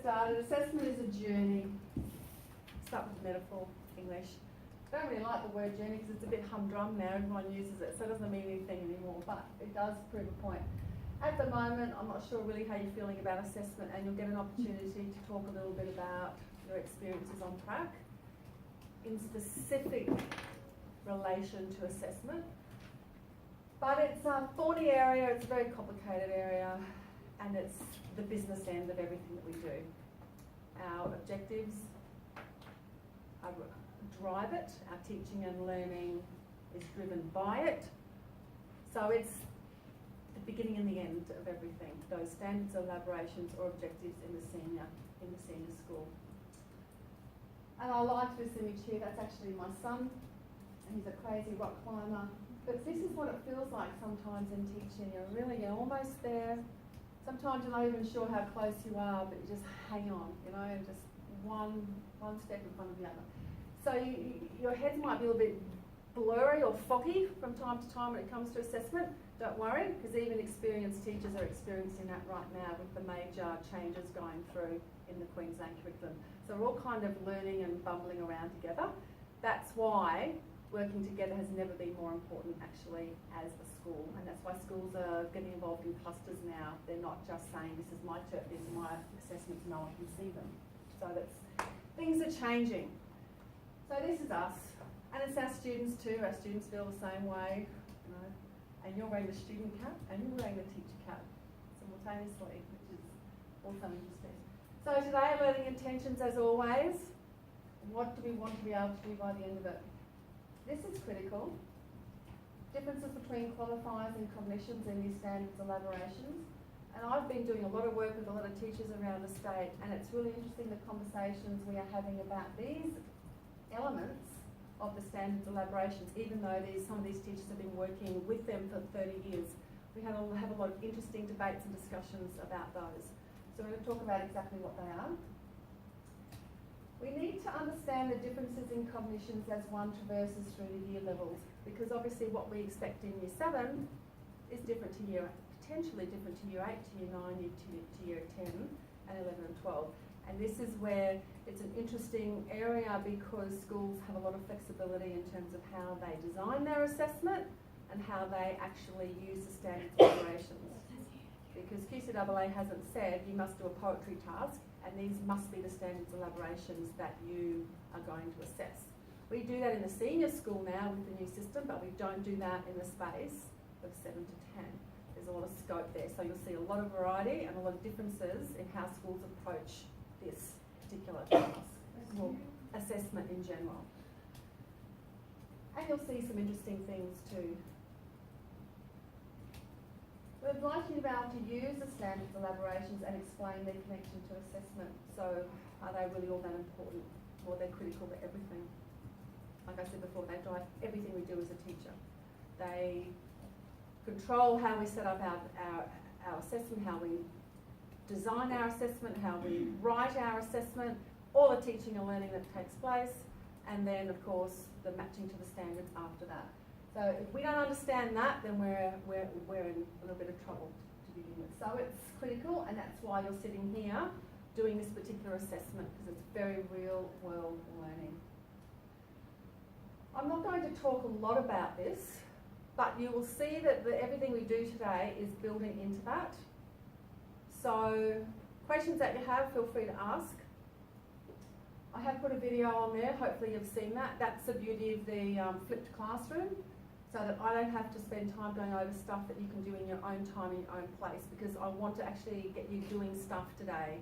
started. Assessment is a journey. Start with metaphor, English. I don't really like the word journey because it's a bit humdrum now. Everyone uses it, so it doesn't mean anything anymore, but it does prove a point. At the moment, I'm not sure really how you're feeling about assessment, and you'll get an opportunity to talk a little bit about your experiences on prac in specific relation to assessment. But it's a thorny area, it's a very complicated area, and it's the business end of everything that we do. Our objectives drive it, our teaching and learning is driven by it. So it's the beginning and the end of everything, those standards, elaborations or objectives in the senior school. And I like this image here, that's actually my son, and he's a crazy rock climber. But this is what it feels like sometimes in teaching. You're almost there. Sometimes you're not even sure how close you are, but you just hang on, and just one step in front of the other. So your heads might be a little bit blurry or foggy from time to time when it comes to assessment. Don't worry, because even experienced teachers are experiencing that right now with the major changes going through in the Queensland curriculum. So we're all kind of learning and bumbling around together. That's why working together has never been more important actually as a school, and that's why schools are getting involved in clusters now. They're not just saying this is my turf, these are my assessments, no one can see them. So things are changing. So this is us, and it's our students too. Our students feel the same way, and you're wearing the student cap and you're wearing the teacher cap simultaneously, which is also interesting. So today, learning intentions as always. What do we want to be able to do by the end of it? This is critical. Differences between qualifiers and cognitions in these standards elaborations. And I've been doing a lot of work with a lot of teachers around the state, and it's really interesting the conversations we are having about these elements of the standards elaborations, even though some of these teachers have been working with them for 30 years. We have a lot of interesting debates and discussions about those. So we're going to talk about exactly what they are. We need to understand the differences in cognitions as one traverses through the year levels, because obviously what we expect in year 7 is different to potentially different to year 8, to year 9, to year 10, and 11 and 12. And this is where it's an interesting area because schools have a lot of flexibility in terms of how they design their assessment and how they actually use the standards elaborations. Because QCAA hasn't said you must do a poetry task, and these must be the standards elaborations that you are going to assess. We do that in the senior school now with the new system, but we don't do that in the space of 7 to 10. There's a lot of scope there, so you'll see a lot of variety and a lot of differences in how schools approach this particular task, or assessment in general. And you'll see some interesting things too. We'd like you to be able to use the standards elaborations and explain their connection to assessment. So are they really all that important? Or they're critical to everything? Like I said before, they drive everything we do as a teacher. They control how we set up our assessment, how we design our assessment, how we write our assessment, all the teaching and learning that takes place, and then of course the matching to the standards after that. So if we don't understand that, then we're in a little bit of trouble to begin with. So it's critical, and that's why you're sitting here doing this particular assessment, because it's very real world learning. I'm not going to talk a lot about this, but you will see that everything we do today is building into that. So questions that you have, feel free to ask. I have put a video on there, hopefully you've seen that. That's the beauty of the flipped classroom, so that I don't have to spend time going over stuff that you can do in your own time, in your own place, because I want to actually get you doing stuff today,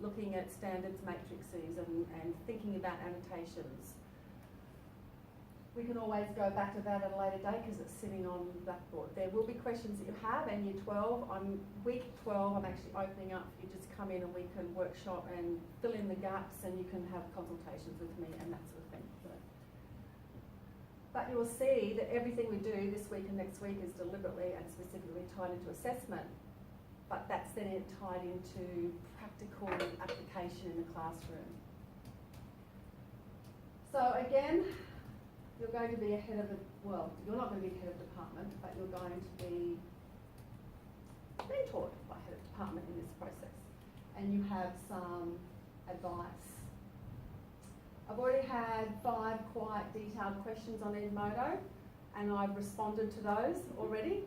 looking at standards matrices and thinking about annotations. We can always go back to that at a later date because it's sitting on Blackboard. There will be questions that you have, and year 12, week 12, I'm actually opening up. You just come in and we can workshop and fill in the gaps, and you can have consultations with me and that sort of thing. But you will see that everything we do this week and next week is deliberately and specifically tied into assessment, but that's then tied into practical application in the classroom. So again, you're going to be ahead of you're not going to be head of department, but you're going to be mentored by head of department in this process. and you have some advice. I've already had 5 quite detailed questions on Edmodo, and I've responded to those already.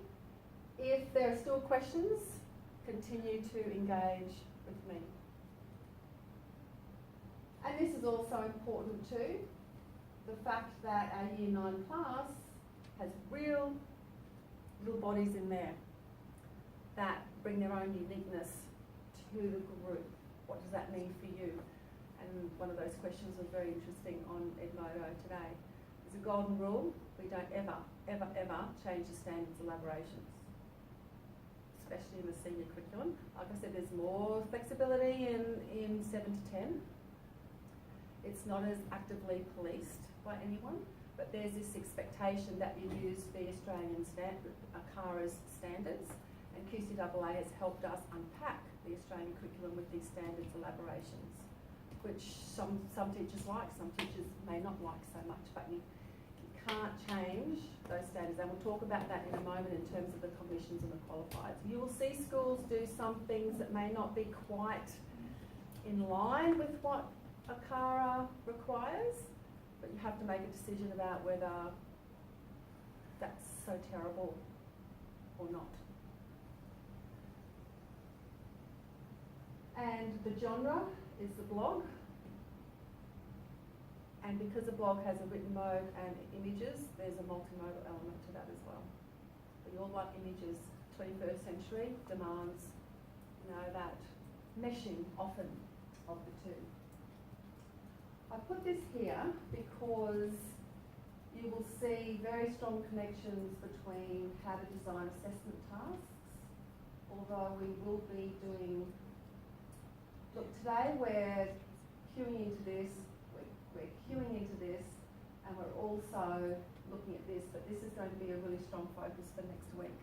If there are still questions, continue to engage with me. And this is also important too, the fact that our Year 9 class has real little bodies in there that bring their own uniqueness to the group. What does that mean for you? And one of those questions was very interesting on Edmodo today. There's a golden rule: we don't ever, ever, ever change the standards elaborations, especially in the senior curriculum. Like I said, there's more flexibility in 7 to 10. It's not as actively policed by anyone, but there's this expectation that you use the Australian CARA's standards, and QCAA has helped us unpack the Australian curriculum with these standards elaborations, which some teachers like, some teachers may not like so much, but you can't change those standards, and we'll talk about that in a moment in terms of the cognitions and the qualifiers. You will see schools do some things that may not be quite in line with what a CARA requires, but you have to make a decision about whether that's so terrible or not. And the genre is the blog. And because the blog has a written mode and images, there's a multimodal element to that as well. We all like images. 21st century demands, that meshing often of the two. I put this here because you will see very strong connections between how to design assessment tasks, although we will be doing, look, today we're queuing into this, and we're also looking at this, but this is going to be a really strong focus for next week.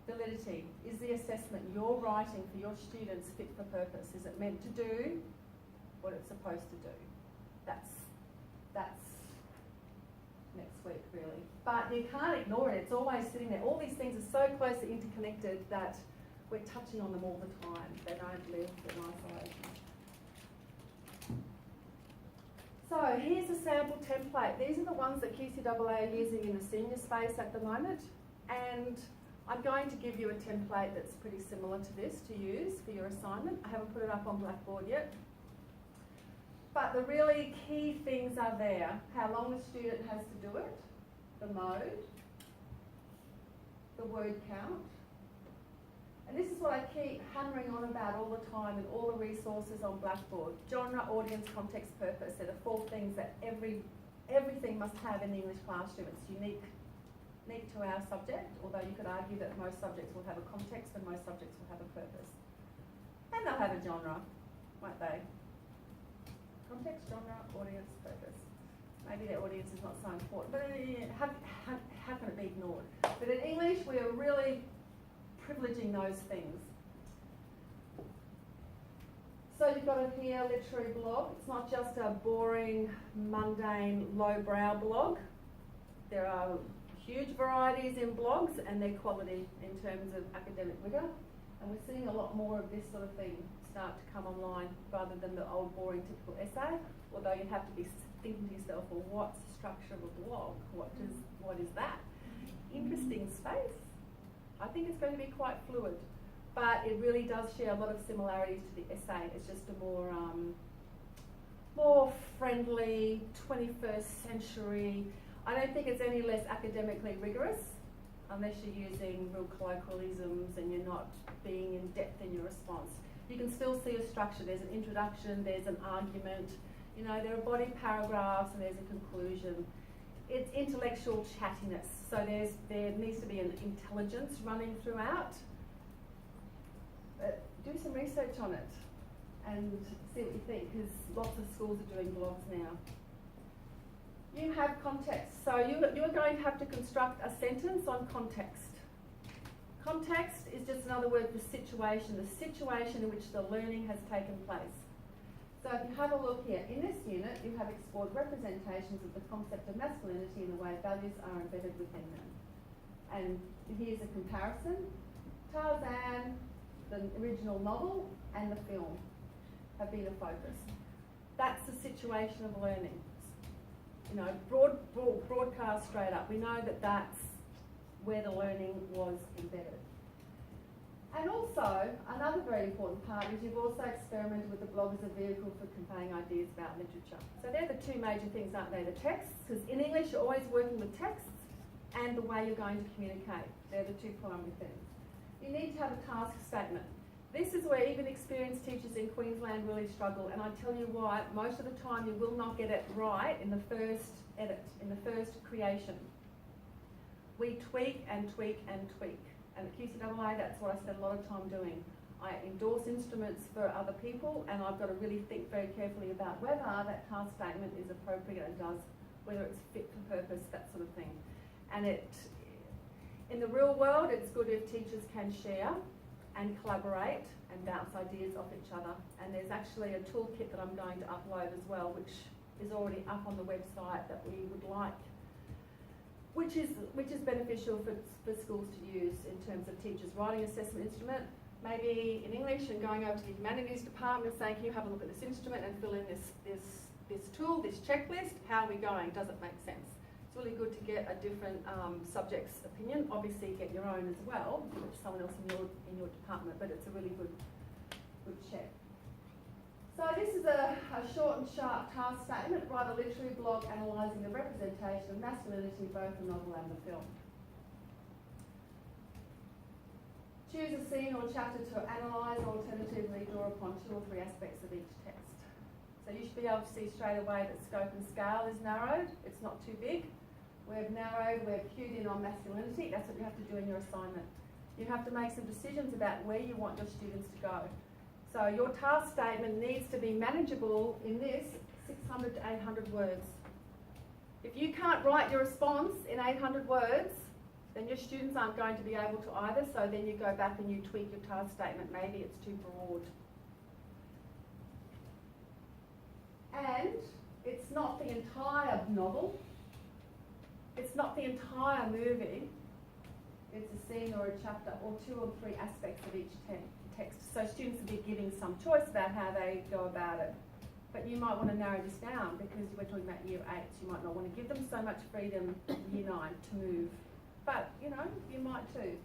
Validity. Is the assessment you're writing for your students fit for purpose? Is it meant to do what it's supposed to do? That's next week, really. But you can't ignore it. It's always sitting there. All these things are so closely interconnected that we're touching on them all the time. They don't live in isolation. So here's a sample template. These are the ones that QCAA are using in the senior space at the moment. And I'm going to give you a template that's pretty similar to this to use for your assignment. I haven't put it up on Blackboard yet. But the really key things are there. How long the student has to do it, the mode, the word count. And this is what I keep hammering on about all the time in all the resources on Blackboard. Genre, audience, context, purpose. They're the 4 things that everything must have in the English classroom. It's unique to our subject, although you could argue that most subjects will have a context and most subjects will have a purpose. And they'll have a genre, won't they? Context, genre, audience, purpose. Maybe their audience is not so important, but how can it be ignored? But in English, we are really privileging those things. So you've got it here, literary blog. It's not just a boring, mundane, lowbrow blog. There are huge varieties in blogs and their quality in terms of academic rigour. And we're seeing a lot more of this sort of thing start to come online rather than the old boring typical essay, although you have to be thinking to yourself, well, what's the structure of a blog? What is that? Interesting space. I think it's going to be quite fluid, but it really does share a lot of similarities to the essay. It's just a more friendly, 21st century. I don't think it's any less academically rigorous unless you're using real colloquialisms and you're not being in depth in your response. You can still see a structure. There's an introduction, there's an argument, there are body paragraphs and there's a conclusion. It's intellectual chattiness, so there needs to be an intelligence running throughout. But do some research on it and see what you think, because lots of schools are doing blogs now. You have context, so you're going to have to construct a sentence on context. Context is just another word for situation, the situation in which the learning has taken place. So if you have a look here, in this unit you have explored representations of the concept of masculinity and the way values are embedded within them. And here's a comparison. Tarzan, the original novel, and the film have been a focus. That's the situation of learning. You know, broadcast straight up. We know that that's where the learning was embedded. And also, another very important part is you've also experimented with the blog as a vehicle for conveying ideas about literature. So they're the two major things, aren't they? The texts, because in English you're always working with texts, and the way you're going to communicate. They're the two primary things. You need to have a task statement. This is where even experienced teachers in Queensland really struggle, and I tell you why, most of the time you will not get it right in the first edit, in the first creation. We tweak and tweak and tweak. And at QCAA, that's what I spend a lot of time doing. I endorse instruments for other people, and I've got to really think very carefully about whether that task statement is appropriate and does, whether it's fit for purpose, that sort of thing. And in the real world, it's good if teachers can share and collaborate and bounce ideas off each other. And there's actually a toolkit that I'm going to upload as well, which is already up on the website that we would like, which is beneficial for schools to use in terms of teachers writing assessment instrument, maybe in English, and going over to the humanities department and saying, can you have a look at this instrument and fill in this tool, this checklist, how are we going, does it make sense? It's really good to get a different subject's opinion. Obviously get your own as well, someone else in your department, but it's a really good check. So this is a short and sharp task statement. Write a literary blog analysing the representation of masculinity, both the novel and the film. Choose a scene or chapter to analyse, alternatively draw upon 2 or 3 aspects of each text. So you should be able to see straight away that scope and scale is narrowed. It's not too big. We've narrowed, we've cued in on masculinity. That's what you have to do in your assignment. You have to make some decisions about where you want your students to go. So your task statement needs to be manageable in this 600 to 800 words. If you can't write your response in 800 words, then your students aren't going to be able to either, so then you go back and you tweak your task statement. Maybe it's too broad. And it's not the entire novel, it's not the entire movie, it's a scene or a chapter or 2 or 3 aspects of each text. So students will be giving some choice about how they go about it. But you might want to narrow this down because we're talking about year 8, so you might not want to give them so much freedom in year 9 to move. But, you know, you might too.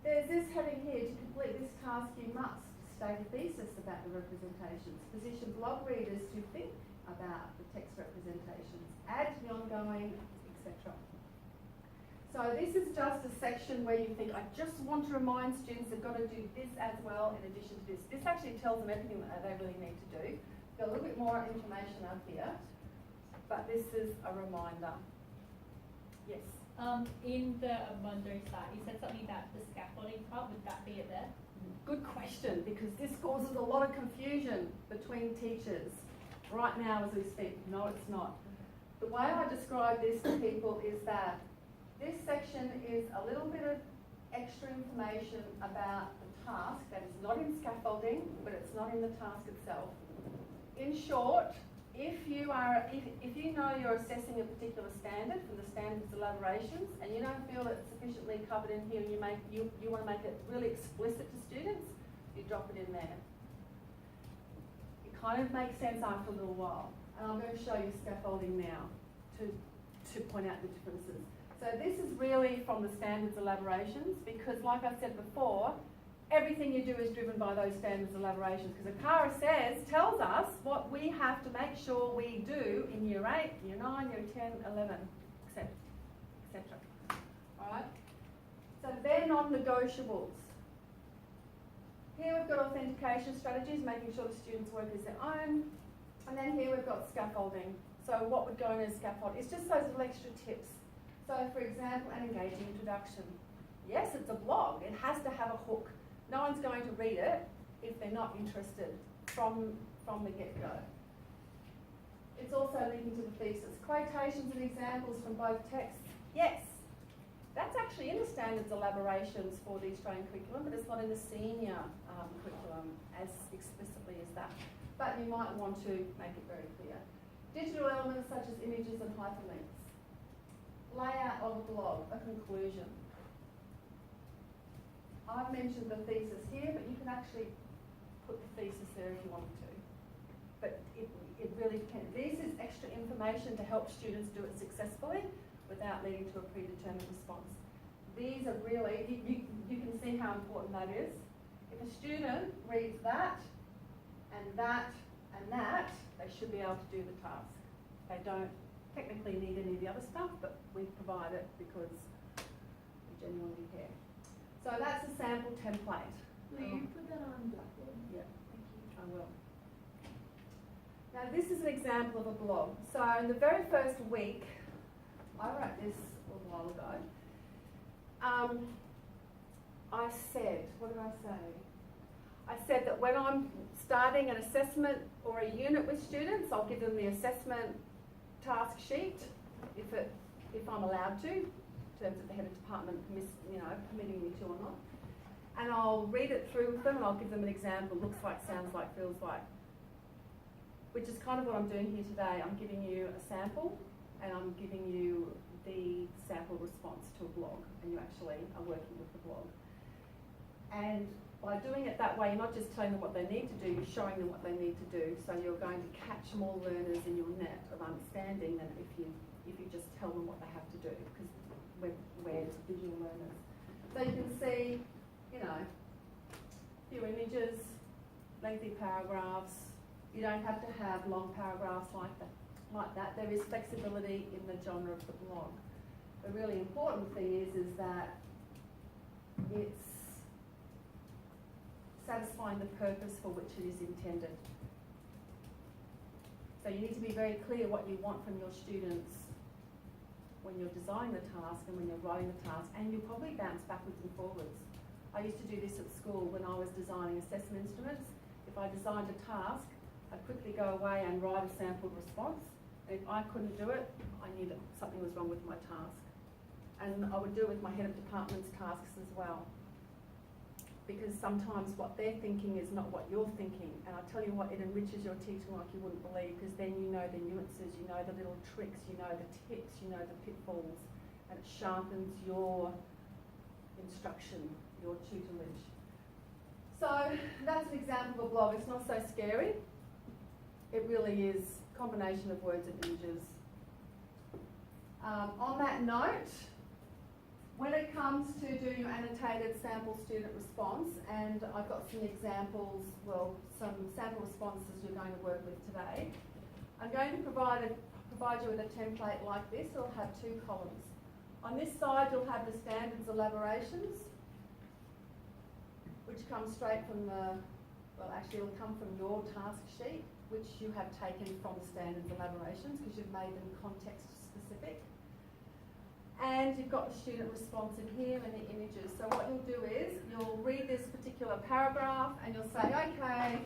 There's this heading here, to complete this task you must state a thesis about the representations, position blog readers to think about the text representations, add the ongoing, etc. So this is just a section where you think, I just want to remind students they've got to do this as well in addition to this. This actually tells them everything that they really need to do. Got a little bit more information up here, but this is a reminder. Yes? In the Monday side, you said something about the scaffolding part. Would that be it there? Good question, because this causes a lot of confusion between teachers right now as we speak. No, it's not. The way I describe this to people is that this section is a little bit of extra information about the task that is not in scaffolding, but it's not in the task itself. In short, if you know you're assessing a particular standard from the standards elaborations and you don't feel that it's sufficiently covered in here and you want to make it really explicit to students, you drop it in there. It kind of makes sense after a little while. And I'm going to show you scaffolding now to point out the differences. So this is really from the standards elaborations because, like I said before, everything you do is driven by those standards elaborations because ACARA tells us what we have to make sure we do in year 8, year 9, year 10, 11, etc. Alright? So they're non-negotiables. Here we've got authentication strategies, making sure the students' work is their own. And then here we've got scaffolding. So what would go in as scaffold? It's just those little extra tips. So for example, an engaging introduction. Yes, it's a blog. It has to have a hook. No one's going to read it if they're not interested from the get-go. It's also linking to the thesis. Quotations and examples from both texts. Yes, that's actually in the standards elaborations for the Australian curriculum, but it's not in the senior curriculum as explicitly as that. But you might want to make it very clear. Digital elements such as images and hyperlinks. Layout of a blog, a conclusion. I've mentioned the thesis here, but you can actually put the thesis there if you want to. But it really depends. This is extra information to help students do it successfully without leading to a predetermined response. These are really, you can see how important that is. If a student reads that, and that, and that, they should be able to do the task. They don't technically need any of the other stuff, but we provide it because we genuinely care. So that's a sample template. Will you put that on Blackboard? Yeah, Thank you. I will. Now this is an example of a blog. So in the very first week, I wrote this a little while ago. I said, what did I say? I said that when I'm starting an assessment or a unit with students, I'll give them the assessment task sheet, if I'm allowed to, in terms of the head of department permitting me to or not. And I'll read it through with them and I'll give them an example, looks like, sounds like, feels like. Which is kind of what I'm doing here today. I'm giving you a sample and I'm giving you the sample response to a blog, and you actually are working with the blog. And by doing it that way, you're not just telling them what they need to do, you're showing them what they need to do. So you're going to catch more learners in your net of understanding than if you just tell them what they have to do, because we're visual learners. So you can see, a few images, lengthy paragraphs. You don't have to have long paragraphs like that. There is flexibility in the genre of the blog. The really important thing is that it's satisfying the purpose for which it is intended. So you need to be very clear what you want from your students when you're designing the task and when you're writing the task, and you'll probably bounce backwards and forwards. I used to do this at school when I was designing assessment instruments. If I designed a task, I'd quickly go away and write a sample response. And if I couldn't do it, I knew that something was wrong with my task. And I would do it with my head of department's tasks as well. Because sometimes what they're thinking is not what you're thinking. And I tell you what, it enriches your teaching like you wouldn't believe, because then you know the nuances, you know the little tricks, you know the tips, you know the pitfalls, and it sharpens your instruction, your tutelage. So that's an example of a blog. It's not so scary. It really is a combination of words and images. On that note, when it comes to doing your annotated sample student response, and I've got some examples, some sample responses you're going to work with today, I'm going to provide you with a template like this. It'll have two columns. On this side, you'll have the standards elaborations, which comes straight from it'll come from your task sheet, which you have taken from the standards elaborations because you've made them context specific. And you've got the student response in here and the images. So what you'll do is you'll read this particular paragraph and you'll say, okay,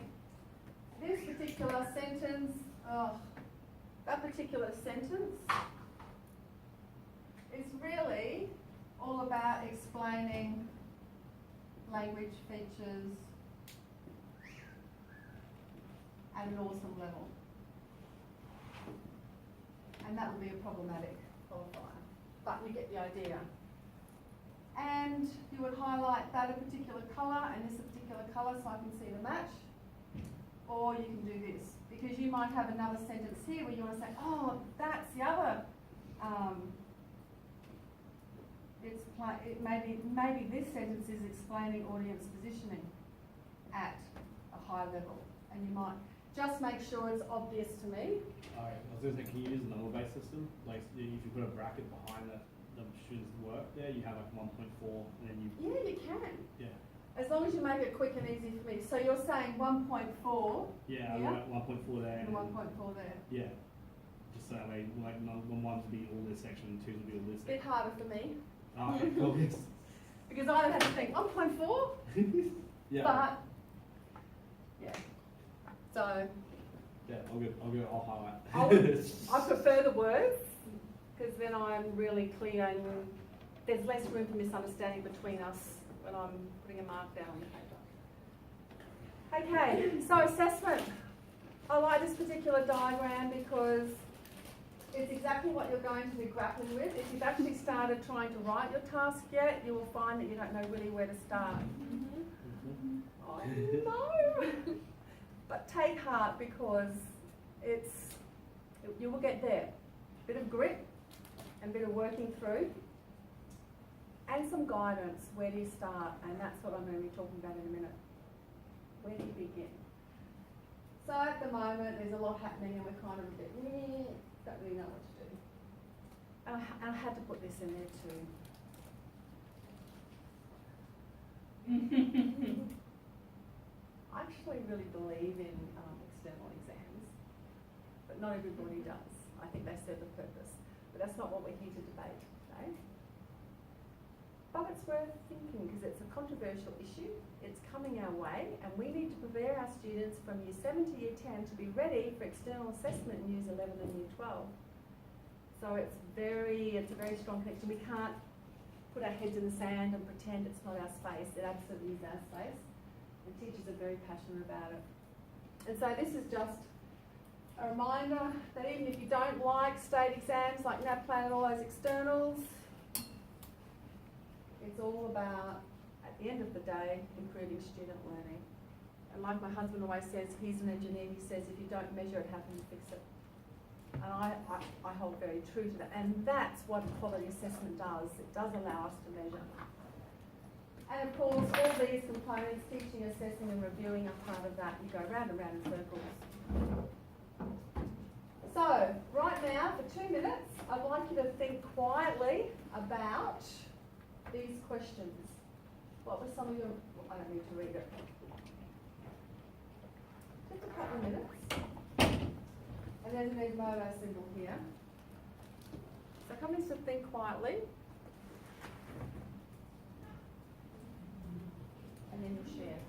this particular sentence, that particular sentence is really all about explaining language features at an awesome level. And that will be a problematic qualifier. But you get the idea. And you would highlight that a particular colour and this a particular colour so I can see the match. Or you can do this, because you might have another sentence here where you want to say, oh, that's the other. Maybe this sentence is explaining audience positioning at a high level. And you might just make sure it's obvious to me. Alright, I was going to say, can you use a number-based system? Like, if you put a bracket behind the student's work there, you have like 1.4 and then you... Yeah, you can. Yeah. As long as you make it quick and easy for me. So you're saying 1.4. Yeah, yeah? I've got 1.4 there. And 1.4 there. Yeah. Just so that way, like, one's will be all this section and two's will be all this Bit section. harder for me. Oh, okay, cool. Because I don't have to think 1.4. Yeah. But, yeah. So... Yeah, I'll highlight. I prefer the words, because then I'm really clear and there's less room for misunderstanding between us when I'm putting a mark down on the paper. Okay, so assessment. I like this particular diagram because it's exactly what you're going to be grappling with. If you've actually started trying to write your task yet, you will find that you don't know really where to start. I know. But take heart, because you will get there. Bit of grit and bit of working through, and some guidance. Where do you start? And that's what I'm going to be talking about in a minute. Where do you begin? So at the moment there's a lot happening and we're kind of a bit, don't really know what to do. And I had to put this in there too. I actually really believe in external exams, but not everybody does. I think they serve a purpose, but that's not what we're here to debate today. But it's worth thinking because it's a controversial issue. It's coming our way, and we need to prepare our students from Year 7 to Year 10 to be ready for external assessment in Years 11 and Year 12. So it's a very strong connection. We can't put our heads in the sand and pretend it's not our space. It absolutely is our space. And teachers are very passionate about it. And so this is just a reminder that even if you don't like state exams like NAPLAN and all those externals, it's all about, at the end of the day, improving student learning. And like my husband always says, he's an engineer, he says if you don't measure it, how can you fix it? And I hold very true to that. And that's what quality assessment does. It does allow us to measure. And of course, all these components, teaching, assessing and reviewing are part of that. You go round and round in circles. So, right now, for 2 minutes, I'd like you to think quietly about these questions. What were some of your... I don't need to read it. Just a couple of minutes. And there's an Edmodo symbol here. So come in to think quietly. And then you share.